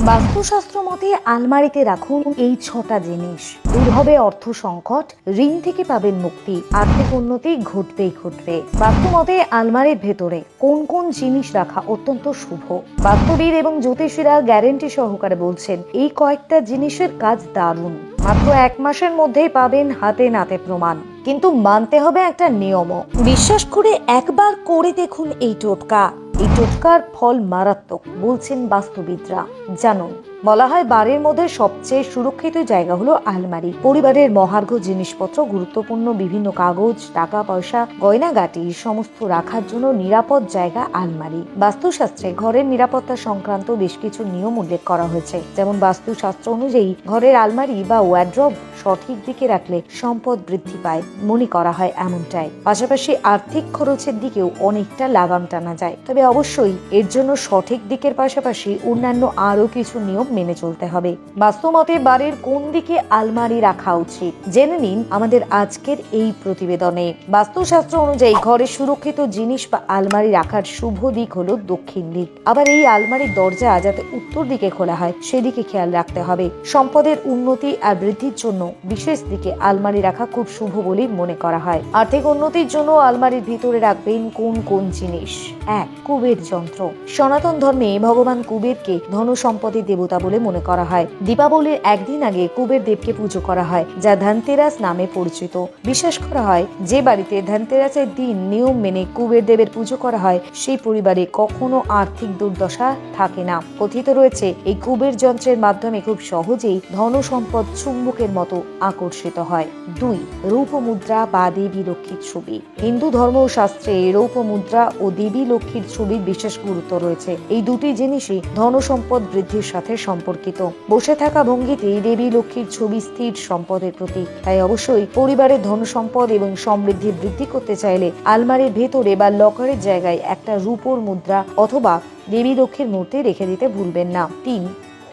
বাস্তুশাস্ত্র মতে আলমারিতে রাখুন এই 6টা জিনিস। দূর হবে অর্থ সংকট, ঋণ থেকে পাবেন মুক্তি, আর্থিক উন্নতি ঘটবেই ঘটবে। বাস্তু মতে আলমারির ভেতরে কোন কোন জিনিস রাখা অত্যন্ত শুভ। বাস্তুবিদ এবং জ্যোতিষীরা গ্যারেন্টি সহকারে বলছেন এই কয়েকটা জিনিসের কাজ দারুণ। মাত্র 1 মাসের মধ্যেই পাবেন হাতে নাতে প্রমাণ, কিন্তু মানতে হবে একটা নিয়মও। বিশ্বাস করে একবার করে দেখুন এই টোটকা। এই টোটকার ফল মারাত্মক বলছেন বাস্তুবিদরা। জানুন। বলা হয় বাড়ির মধ্যে সবচেয়ে সুরক্ষিত জায়গা হলো আলমারি। পরিবারের মহার্ঘ জিনিসপত্র, গুরুত্বপূর্ণ বিভিন্ন কাগজ, টাকা পয়সা, গয়নাগাটি সমস্ত রাখার জন্য নিরাপদ জায়গা আলমারি। বাস্তুশাস্ত্রে ঘরের নিরাপত্তা সংক্রান্ত বেশ কিছু নিয়ম উল্লেখ করা হয়েছে। যেমন বাস্তুশাস্ত্র অনুযায়ী ঘরের আলমারি বা ওয়ার্ড্রব সঠিক দিকে রাখলে সম্পদ বৃদ্ধি পায় মনে করা হয় এমনটাই। পাশাপাশি আর্থিক খরচের দিকেও অনেকটা লাগাম টানা যায়। তবে অবশ্যই এর জন্য সঠিক দিকের পাশাপাশি অন্যান্য আরো কিছু নিয়ম মেনে চলতে হবে। বাস্তুমতে বাড়ির কোন দিকে আলমারি রাখা উচিত জেনে নিন আমাদের আজকের এই প্রতিবেদনে। বাস্তুশাস্ত্র অনুযায়ী ঘরে সুরক্ষিত জিনিস বা আলমারি রাখার শুভ দিক হলো দক্ষিণ দিক। আবার এই আলমারির দরজা যাতে উত্তর দিকে খোলা হয় সেদিকে খেয়াল রাখতে হবে। সম্পদের উন্নতি আর বৃদ্ধির জন্য বিশেষ দিকে আলমারি রাখা খুব শুভ বলেই মনে করা হয়। আর্থিক উন্নতির জন্য আলমারির ভিতরে রাখবেন কোন কোন জিনিস। 1. কুবের যন্ত্র। সনাতন ধর্মে ভগবান কুবেরকে ধন সম্পদের দেবতা বলে মনে করা হয়। দীপাবলির একদিন আগে কুবের দেবকে পুজো করা হয়, যা ধনতেরাস নামে পরিচিত। বিশ্বাস করা হয় যে বাড়িতে ধনতেরাসের দিন নিয়ম মেনে কুবের দেবের পুজো করা হয় সেই পরিবারে কখনো আর্থিক দুর্দশা থাকে না। কথিত রয়েছে এই কুবের যন্ত্রের মাধ্যমে খুব সহজেই ধন সম্পদ চুম্বকের মতো আকর্ষিত হয়। 2. রৌপ্য মুদ্রা বা দেবী লক্ষ্মীর ছবি। হিন্দু ধর্ম শাস্ত্রে রৌপ্য মুদ্রা ও দেবী লক্ষ্মীর ছবির বিশেষ গুরুত্ব রয়েছে। এই দুটি জিনিসই ধন সম্পদ বৃদ্ধির সাথে সম্পর্কিত। বসে থাকা ভঙ্গিতে দেবী লক্ষ্মীর ছবি স্থির সম্পদের প্রতীক। তাই অবশ্যই পরিবারের ধন সম্পদ এবং সমৃদ্ধি বৃদ্ধি করতে চাইলে আলমারির ভেতরে বা লকারের জায়গায় একটা রূপোর মুদ্রা অথবা দেবী লক্ষ্মীর মূর্তি রেখে দিতে ভুলবেন না। 3.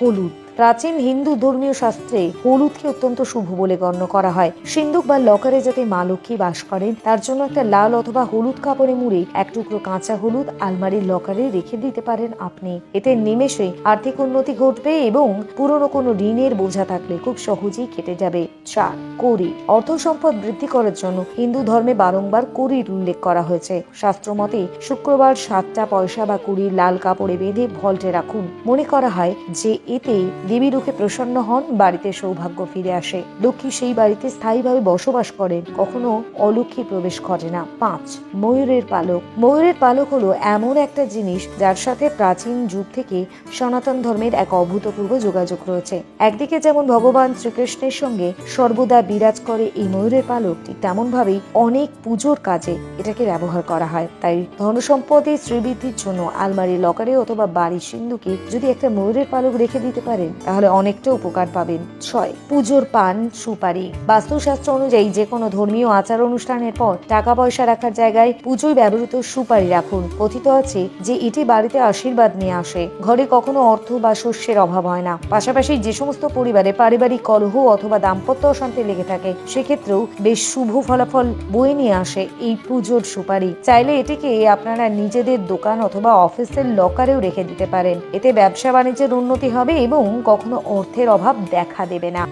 হলুদ। প্রাচীন হিন্দু ধর্মীয় শাস্ত্রে হলুদকে অত্যন্ত শুভ বলে গণ্য করা হয়। সিন্দুক বা লকারে যাতে মা লক্ষ্মী বাস করেন তার জন্য একটা লাল অথবা হলুদ কাপড়ে মুড়ে এক টুকরো কাঁচা হলুদ আলমারির লকারে রেখে দিতে পারেন আপনি। এতে নিমেষে আর্থিক উন্নতি ঘটবে এবং পুরনো কোনো ঋণের বোঝা থাকলে খুব সহজেই কেটে যাবে। 4. কড়ি। অর্থ সম্পদ বৃদ্ধি করার জন্য হিন্দু ধর্মে বারংবার কড়ির উল্লেখ করা হয়েছে। শাস্ত্র মতে শুক্রবার 7টা পয়সা বা কড়ি লাল কাপড়ে বেঁধে ভল্টে রাখুন। মনে করা হয় যে এতে দেবী রূপে প্রসন্ন হন, বাড়িতে সৌভাগ্য ফিরে আসে, লক্ষ্মী সেই বাড়িতে স্থায়ীভাবে বসবাস করেন, কখনো অলক্ষ্মী প্রবেশ ঘটে না। 5. ময়ূরের পালক। ময়ূরের পালক হলো এমন একটা জিনিস যার সাথে প্রাচীন যুগ থেকে সনাতন ধর্মের এক অভূতপূর্ব যোগাযোগ রয়েছে। একদিকে যেমন ভগবান শ্রীকৃষ্ণের সঙ্গে সর্বদা বিরাজ করে এই ময়ূরের পালক, ঠিক তেমন ভাবেই অনেক পুজোর কাজে এটাকে ব্যবহার করা হয়। তাই ধনসম্পদের শ্রীবৃদ্ধির জন্য আলমারি লকারে অথবা বাড়ির সিন্ধুকে যদি একটা ময়ূরের পালক রেখে দিতে পারেন তাহলে অনেকটা উপকার পাবেন। 6. পুজোর পান সুপারি। বাস্তুশাস্ত্র অনুযায়ী যে কোনো ধর্মীয় আচার অনুষ্ঠানের পর টাকা পয়সা রাখার জায়গায় পুজোয় ব্যবহৃত সুপারি রাখুন। কথিত আছে যে এটি বাড়িতে আশীর্বাদ নিয়ে আসে, ঘরে কখনো অর্থ বা শস্যের অভাব হয় না। পাশাপাশি যে সমস্ত পরিবারে পারিবারিক কলহ অথবা দাম্পত্য অশান্তি লেগে থাকে সেক্ষেত্রেও বেশ শুভ ফলাফল বয়ে নিয়ে আসে এই পুজোর সুপারি। চাইলে এটিকে আপনারা নিজেদের দোকান অথবা অফিসের লকারেও রেখে দিতে পারেন। এতে ব্যবসা বাণিজ্যের উন্নতি হবে এবং কখনো অর্থের অভাব দেখা দেবে না।